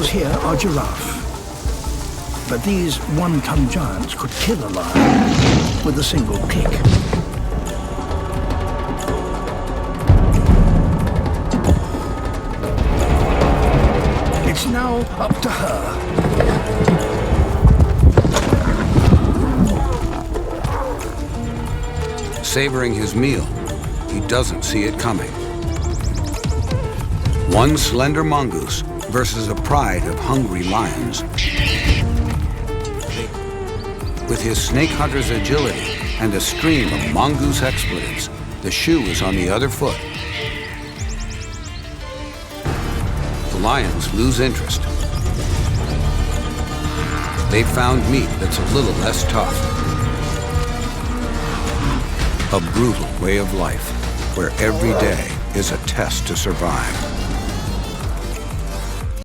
Opponents here are giraffe. But these one-ton giants could kill a lion with a single kick. It's now up to her. Savoring his meal, he doesn't see it coming. One slender mongoose versus a pride of hungry lions. With his snake hunter's agility and a stream of mongoose expletives, the shoe is on the other foot. The lions lose interest. They've found meat that's a little less tough. A brutal way of life, where every day is a test to survive.